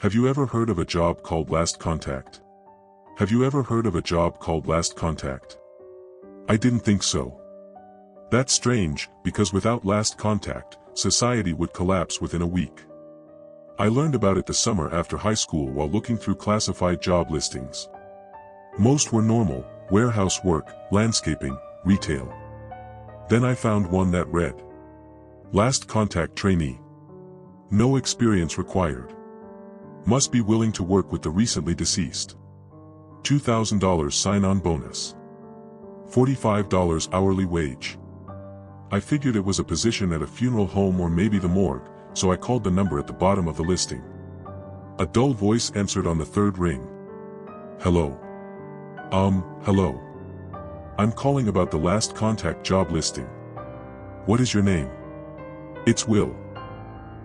Have you ever heard of a job called Last Contact? Have you ever heard of a job called Last Contact? I didn't think so. That's strange, because without Last Contact, society would collapse within a week. I learned about it the summer after high school while looking through classified job listings. Most were normal: warehouse work, landscaping, retail. Then I found one that read, Last Contact Trainee. No experience required. Must be willing to work with the recently deceased. $2,000 sign-on bonus. $45 hourly wage. I figured it was a position at a funeral home or maybe the morgue, so I called the number at the bottom of the listing. A dull voice answered on the third ring. Hello. Hello. I'm calling about the Last Contact job listing. What is your name? It's Will.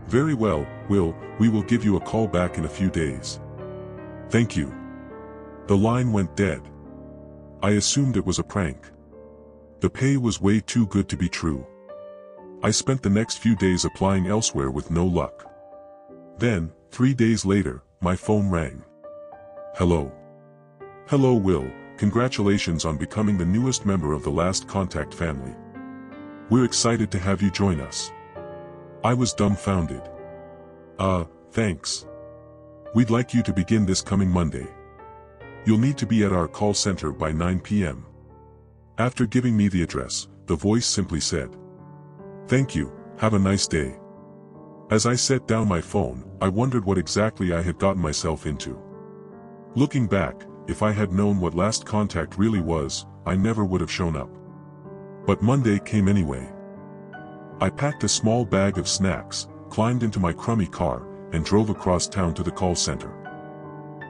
Very well, Will, we will give you a call back in a few days. Thank you. The line went dead. I assumed it was a prank. The pay was way too good to be true. I spent the next few days applying elsewhere with no luck. Then, 3 days later, my phone rang. Hello. Hello, Will, congratulations on becoming the newest member of the Last Contact family. We're excited to have you join us. I was dumbfounded. Thanks. We'd like you to begin this coming Monday. You'll need to be at our call center by 9 p.m. After giving me the address, the voice simply said, Thank you, have a nice day. As I set down my phone, I wondered what exactly I had gotten myself into. Looking back, if I had known what Last Contact really was, I never would have shown up. But Monday came anyway. I packed a small bag of snacks, climbed into my crummy car, and drove across town to the call center.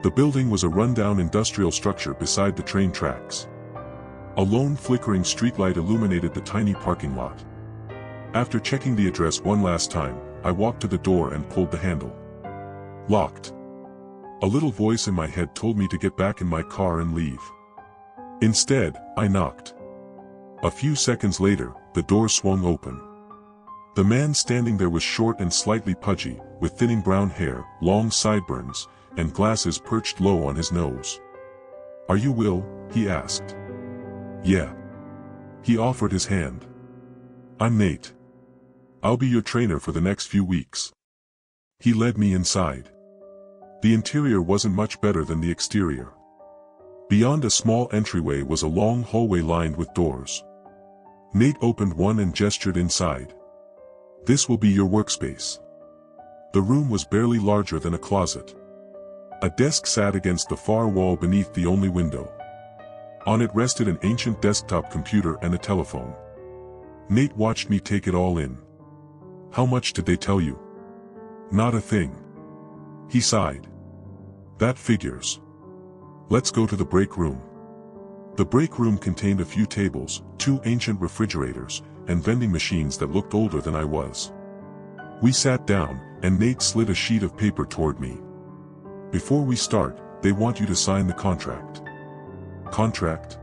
The building was a rundown industrial structure beside the train tracks. A lone flickering streetlight illuminated the tiny parking lot. After checking the address one last time, I walked to the door and pulled the handle. Locked. A little voice in my head told me to get back in my car and leave. Instead, I knocked. A few seconds later, the door swung open. The man standing there was short and slightly pudgy, with thinning brown hair, long sideburns, and glasses perched low on his nose. Are you Will? He asked. Yeah. He offered his hand. I'm Nate. I'll be your trainer for the next few weeks. He led me inside. The interior wasn't much better than the exterior. Beyond a small entryway was a long hallway lined with doors. Nate opened one and gestured inside. This will be your workspace. The room was barely larger than a closet. A desk sat against the far wall beneath the only window. On it rested an ancient desktop computer and a telephone. Nate watched me take it all in. How much did they tell you? Not a thing. He sighed. That figures. Let's go to the break room. The break room contained a few tables, 2 ancient refrigerators, and vending machines that looked older than I was. We sat down, and Nate slid a sheet of paper toward me. Before we start, they want you to sign the contract. Contract?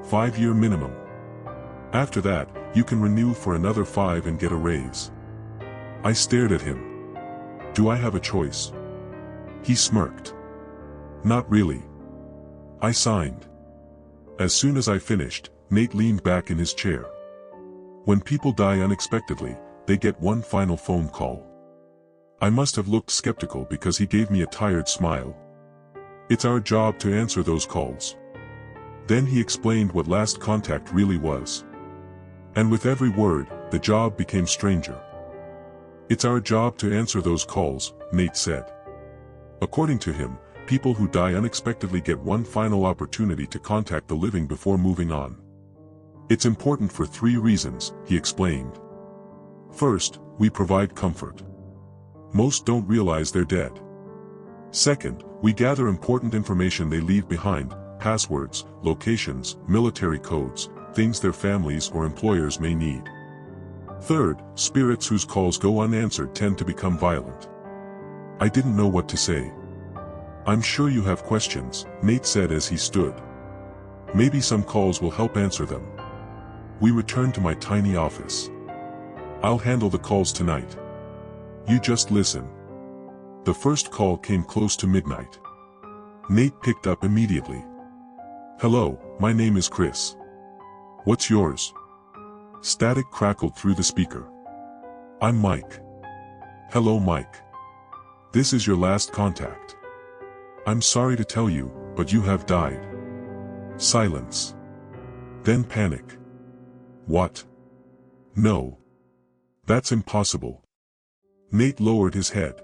5-year minimum. After that, you can renew for another 5 and get a raise. I stared at him. Do I have a choice? He smirked. Not really. I signed. As soon as I finished, Nate leaned back in his chair. When people die unexpectedly, they get one final phone call. I must have looked skeptical because he gave me a tired smile. It's our job to answer those calls. Then he explained what Last Contact really was. And with every word, the job became stranger. It's our job to answer those calls, Nate said. According to him, people who die unexpectedly get one final opportunity to contact the living before moving on. It's important for 3 reasons, he explained. First, we provide comfort. Most don't realize they're dead. Second, we gather important information they leave behind, passwords, locations, military codes, things their families or employers may need. Third, spirits whose calls go unanswered tend to become violent. I didn't know what to say. I'm sure you have questions, Nate said as he stood. Maybe some calls will help answer them. We returned to my tiny office. I'll handle the calls tonight. You just listen. The first call came close to midnight. Nate picked up immediately. "Hello, my name is Chris. What's yours?" Static crackled through the speaker. "I'm Mike." "Hello, Mike. This is your last contact. I'm sorry to tell you, but you have died." Silence. Then panic. "What? No. That's impossible." Nate lowered his head.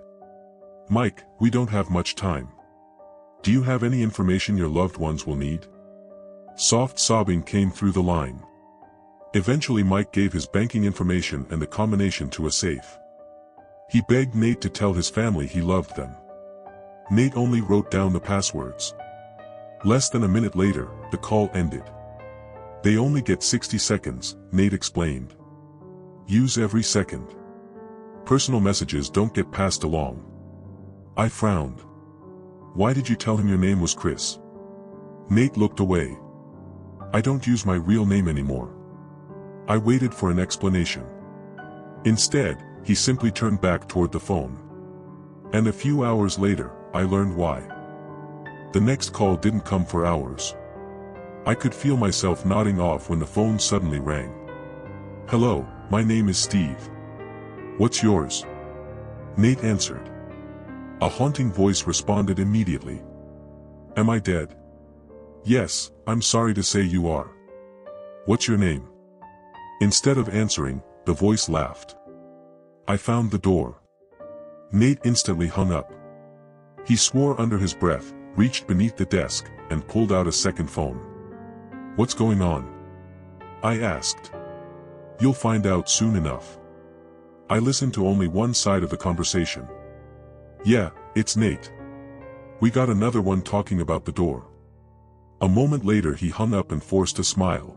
"Mike, we don't have much time. Do you have any information your loved ones will need?" Soft sobbing came through the line. Eventually Mike gave his banking information and the combination to a safe. He begged Nate to tell his family he loved them. Nate only wrote down the passwords. Less than a minute later, the call ended. "They only get 60 seconds, Nate explained. Use every second. Personal messages don't get passed along." I frowned. "Why did you tell him your name was Chris?" Nate looked away. "I don't use my real name anymore." I waited for an explanation. Instead, he simply turned back toward the phone. And a few hours later, I learned why. The next call didn't come for hours. I could feel myself nodding off when the phone suddenly rang. "Hello, my name is Steve. What's yours?" Nate answered. A haunting voice responded immediately. "Am I dead?" "Yes, I'm sorry to say you are." "What's your name?" Instead of answering, the voice laughed. "I found the door." Nate instantly hung up. He swore under his breath, reached beneath the desk, and pulled out a second phone. "What's going on?" I asked. "You'll find out soon enough." I listened to only one side of the conversation. "Yeah, it's Nate. We got another one talking about the door." A moment later he hung up and forced a smile.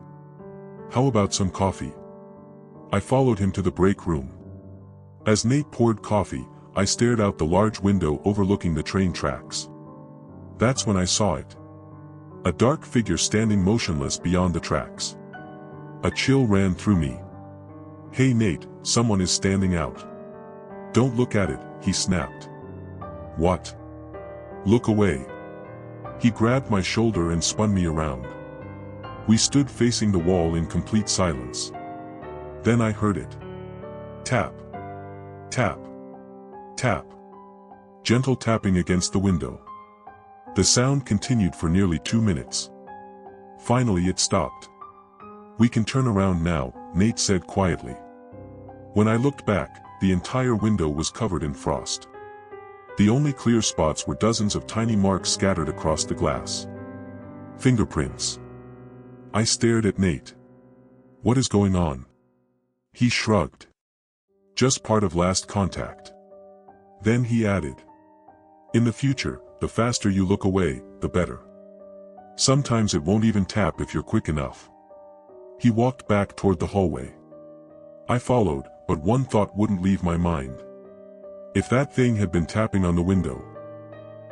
"How about some coffee?" I followed him to the break room. As Nate poured coffee, I stared out the large window overlooking the train tracks. That's when I saw it. A dark figure standing motionless beyond the tracks. A chill ran through me. "Hey Nate, someone is standing out." "Don't look at it," he snapped. "What?" "Look away." He grabbed my shoulder and spun me around. We stood facing the wall in complete silence. Then I heard it. Tap. Tap. Tap. Gentle tapping against the window. The sound continued for nearly 2 minutes. Finally it stopped. "We can turn around now," Nate said quietly. When I looked back, the entire window was covered in frost. The only clear spots were dozens of tiny marks scattered across the glass. Fingerprints. I stared at Nate. "What is going on?" He shrugged. "Just part of last contact." Then he added, "In the future, the faster you look away, the better. Sometimes it won't even tap if you're quick enough." He walked back toward the hallway. I followed, but one thought wouldn't leave my mind. If that thing had been tapping on the window,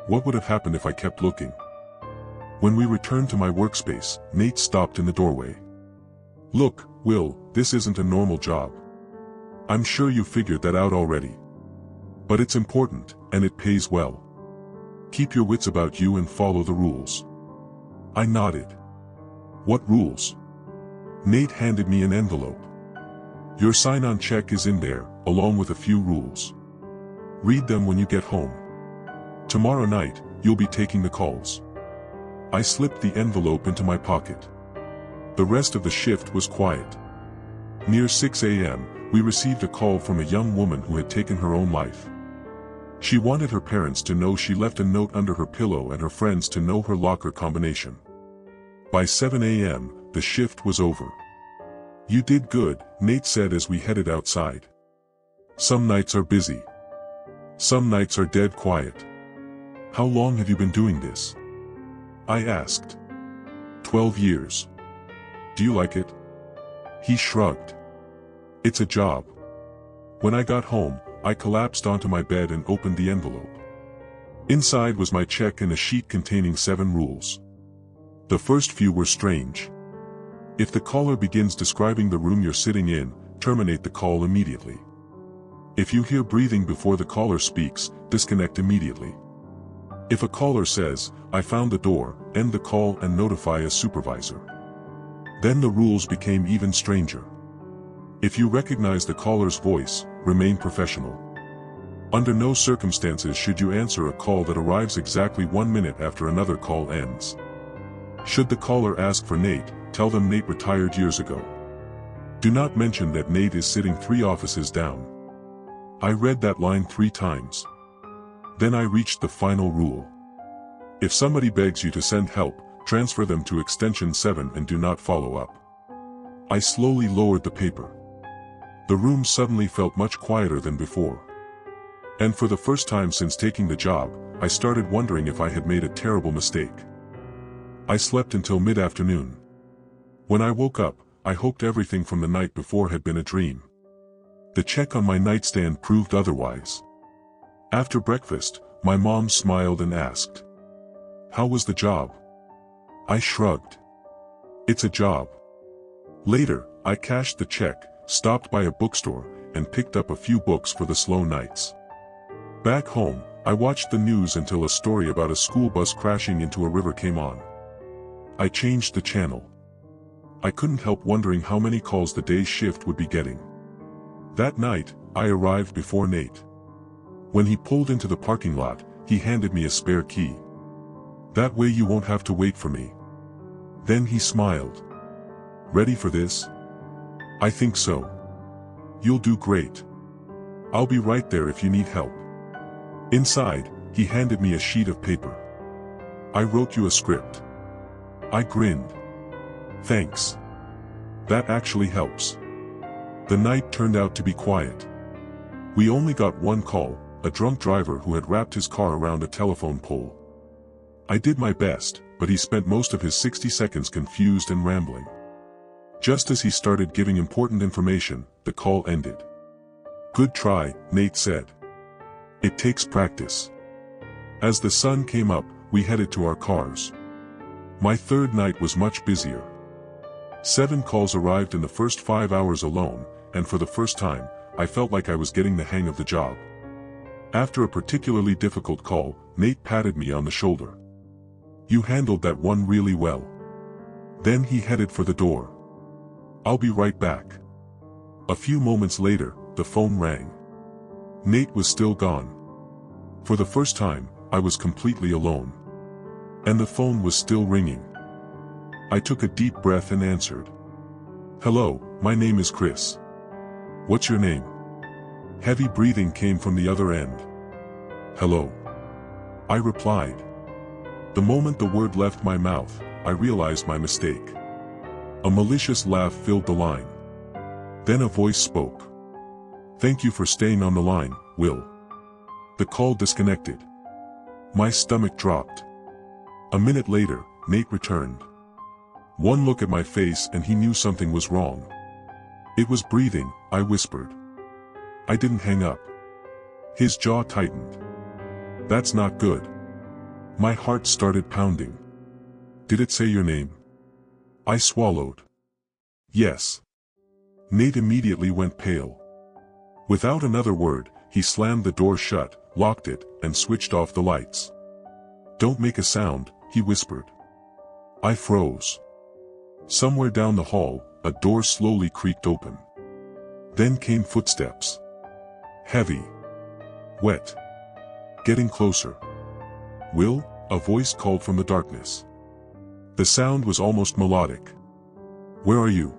what would have happened if I kept looking? When we returned to my workspace, Nate stopped in the doorway. "Look, Will, this isn't a normal job. I'm sure you figured that out already. But it's important, and it pays well. Keep your wits about you and follow the rules." I nodded. "What rules?" Nate handed me an envelope. "Your sign-on check is in there, along with a few rules. Read them when you get home. Tomorrow night, you'll be taking the calls." I slipped the envelope into my pocket. The rest of the shift was quiet. Near 6 a.m., we received a call from a young woman who had taken her own life. She wanted her parents to know she left a note under her pillow and her friends to know her locker combination. By 7 a.m., the shift was over. "You did good," Nate said as we headed outside. "Some nights are busy. Some nights are dead quiet." "How long have you been doing this?" I asked. 12 years. "Do you like it?" He shrugged. "It's a job." When I got home, I collapsed onto my bed and opened the envelope. Inside was my check and a sheet containing 7 rules. The first few were strange. If the caller begins describing the room you're sitting in, terminate the call immediately. If you hear breathing before the caller speaks, disconnect immediately. If a caller says, "I found the door," end the call and notify a supervisor. Then the rules became even stranger. If you recognize the caller's voice, remain professional. Under no circumstances should you answer a call that arrives exactly 1 minute after another call ends. Should the caller ask for Nate, tell them Nate retired years ago. Do not mention that Nate is sitting 3 offices down. I read that line 3 times. Then I reached the final rule. If somebody begs you to send help, transfer them to extension 7 and do not follow up. I slowly lowered the paper. The room suddenly felt much quieter than before. And for the first time since taking the job, I started wondering if I had made a terrible mistake. I slept until mid-afternoon. When I woke up, I hoped everything from the night before had been a dream. The check on my nightstand proved otherwise. After breakfast, my mom smiled and asked, "How was the job?" I shrugged. "It's a job." Later, I cashed the check, stopped by a bookstore, and picked up a few books for the slow nights. Back home, I watched the news until a story about a school bus crashing into a river came on. I changed the channel. I couldn't help wondering how many calls the day's shift would be getting. That night, I arrived before Nate. When he pulled into the parking lot, he handed me a spare key. "That way you won't have to wait for me." Then he smiled. "Ready for this?" "I think so." "You'll do great. I'll be right there if you need help." Inside, he handed me a sheet of paper. "I wrote you a script." I grinned. "Thanks. That actually helps." The night turned out to be quiet. We only got one call, a drunk driver who had wrapped his car around a telephone pole. I did my best, but he spent most of his 60 seconds confused and rambling. Just as he started giving important information, the call ended. "Good try," Nate said. "It takes practice." As the sun came up, we headed to our cars. My third night was much busier. 7 calls arrived in the first 5 hours alone, and for the first time, I felt like I was getting the hang of the job. After a particularly difficult call, Nate patted me on the shoulder. "You handled that one really well." Then he headed for the door. "I'll be right back." A few moments later, the phone rang. Nate was still gone. For the first time, I was completely alone. And the phone was still ringing. I took a deep breath and answered. "Hello, my name is Chris. What's your name?" Heavy breathing came from the other end. "Hello," I replied. The moment the word left my mouth, I realized my mistake. A malicious laugh filled the line. Then a voice spoke. "Thank you for staying on the line, Will." The call disconnected. My stomach dropped. A minute later, Nate returned. One look at my face and he knew something was wrong. "It was breathing," I whispered. I didn't hang up. His jaw tightened. "That's not good." My heart started pounding. "Did it say your name?" I swallowed. "Yes." Nate immediately went pale. Without another word, he slammed the door shut, locked it, and switched off the lights. "Don't make a sound," he whispered. I froze. Somewhere down the hall, a door slowly creaked open. Then came footsteps. Heavy. Wet. Getting closer. "Will?" a voice called from the darkness. The sound was almost melodic. "Where are you?"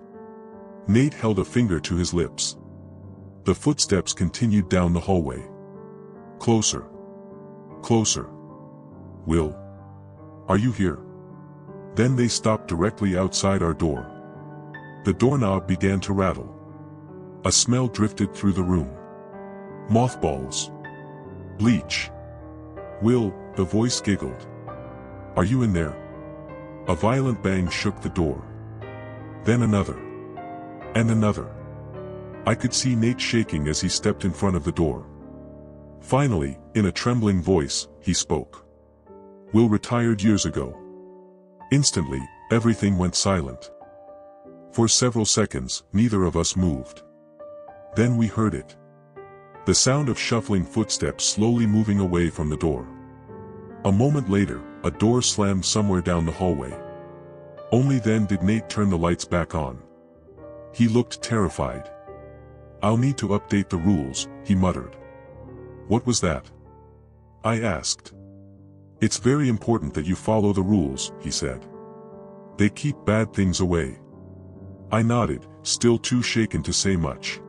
Nate held a finger to his lips. The footsteps continued down the hallway. Closer. Closer. "Will? Are you here?" Then they stopped directly outside our door. The doorknob began to rattle. A smell drifted through the room. Mothballs. Bleach. "Will," the voice giggled. "Are you in there?" A violent bang shook the door. Then another. And another. I could see Nate shaking as he stepped in front of the door. Finally, in a trembling voice, he spoke. "Will retired years ago." Instantly, everything went silent. For several seconds, neither of us moved. Then we heard it. The sound of shuffling footsteps slowly moving away from the door. A moment later, a door slammed somewhere down the hallway. Only then did Nate turn the lights back on. He looked terrified. "I'll need to update the rules," he muttered. "What was that?" I asked. "It's very important that you follow the rules," he said. "They keep bad things away." I nodded, still too shaken to say much.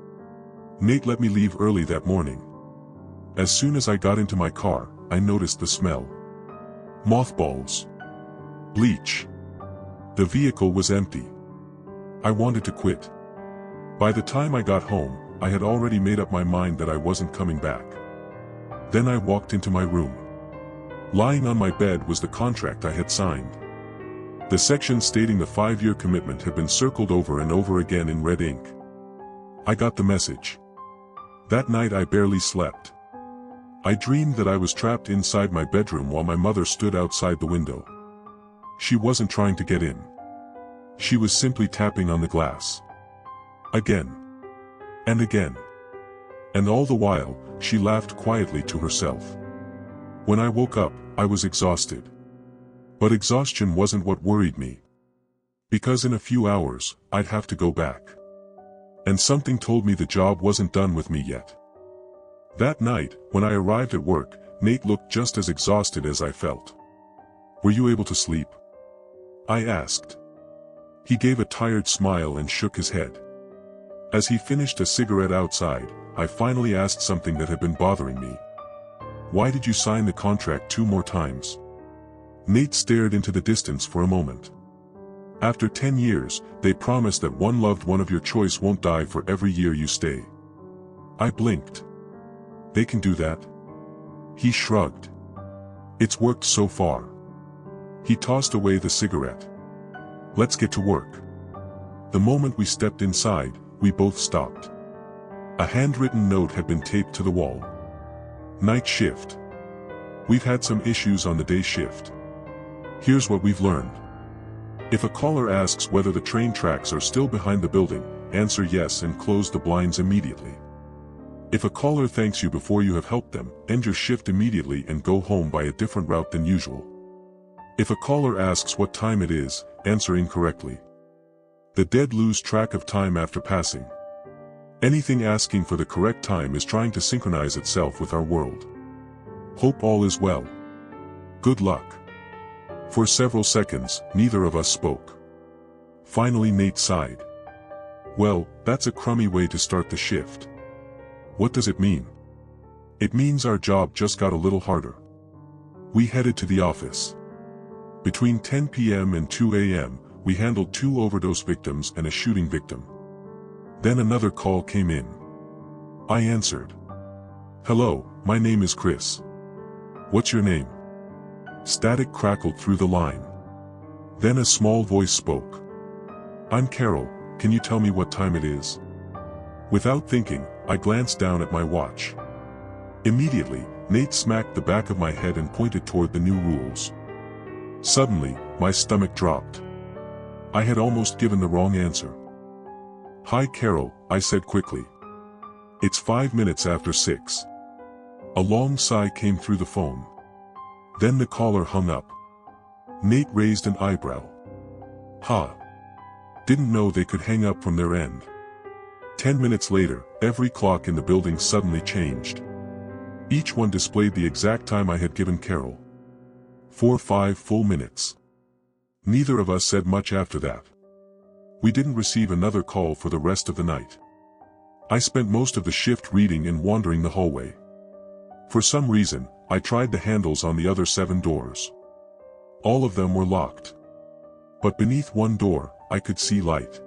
Nate let me leave early that morning. As soon as I got into my car, I noticed the smell. Mothballs. Bleach. The vehicle was empty. I wanted to quit. By the time I got home, I had already made up my mind that I wasn't coming back. Then I walked into my room. Lying on my bed was the contract I had signed. The section stating the 5-year commitment had been circled over and over again in red ink. I got the message. That night I barely slept. I dreamed that I was trapped inside my bedroom while my mother stood outside the window. She wasn't trying to get in. She was simply tapping on the glass. Again. And again. And all the while, she laughed quietly to herself. When I woke up, I was exhausted. But exhaustion wasn't what worried me. Because in a few hours, I'd have to go back. And something told me the job wasn't done with me yet. That night, when I arrived at work, Nate looked just as exhausted as I felt. "Were you able to sleep?" I asked. He gave a tired smile and shook his head. As he finished a cigarette outside, I finally asked something that had been bothering me. "Why did you sign the contract 2 more times?" Nate stared into the distance for a moment. "After 10 years, they promise that one loved one of your choice won't die for every year you stay." I blinked. "They can do that?" He shrugged. "It's worked so far." He tossed away the cigarette. "Let's get to work." The moment we stepped inside, we both stopped. A handwritten note had been taped to the wall. "Night shift. We've had some issues on the day shift. Here's what we've learned. If a caller asks whether the train tracks are still behind the building, answer yes and close the blinds immediately. If a caller thanks you before you have helped them, end your shift immediately and go home by a different route than usual. If a caller asks what time it is, answer incorrectly. The dead lose track of time after passing. Anything asking for the correct time is trying to synchronize itself with our world. Hope all is well. Good luck." For several seconds, neither of us spoke. Finally Nate sighed. "Well, that's a crummy way to start the shift." "What does it mean?" "It means our job just got a little harder." We headed to the office. Between 10 p.m. and 2 a.m., we handled 2 overdose victims and a shooting victim. Then another call came in. I answered. "Hello, my name is Chris." "What's your name?" Static crackled through the line. Then a small voice spoke. "I'm Carol, can you tell me what time it is?" Without thinking, I glanced down at my watch. Immediately, Nate smacked the back of my head and pointed toward the new rules. Suddenly, my stomach dropped. I had almost given the wrong answer. "Hi Carol," I said quickly. "It's 5 minutes after 6. A long sigh came through the phone. Then the caller hung up. Nate raised an eyebrow. "Ha! Didn't know they could hang up from their end." 10 minutes later, every clock in the building suddenly changed. Each one displayed the exact time I had given Carol. 5 full minutes. Neither of us said much after that. We didn't receive another call for the rest of the night. I spent most of the shift reading and wandering the hallway. For some reason, I tried the handles on the other 7 doors. All of them were locked. But beneath one door, I could see light.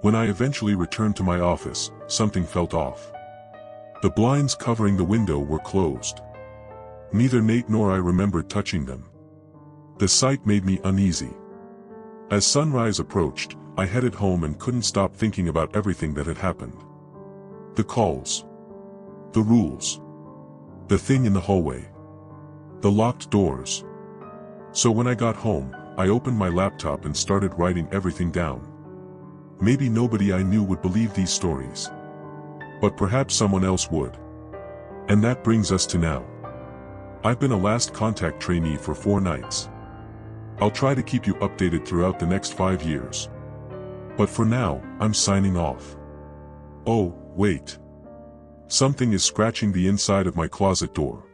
When I eventually returned to my office, something felt off. The blinds covering the window were closed. Neither Nate nor I remembered touching them. The sight made me uneasy. As sunrise approached, I headed home and couldn't stop thinking about everything that had happened. The calls. The rules. The thing in the hallway. The locked doors. So when I got home, I opened my laptop and started writing everything down. Maybe nobody I knew would believe these stories. But perhaps someone else would. And that brings us to now. I've been a Last Contact trainee for 4 nights. I'll try to keep you updated throughout the next 5 years. But for now, I'm signing off. Oh, wait. Something is scratching the inside of my closet door.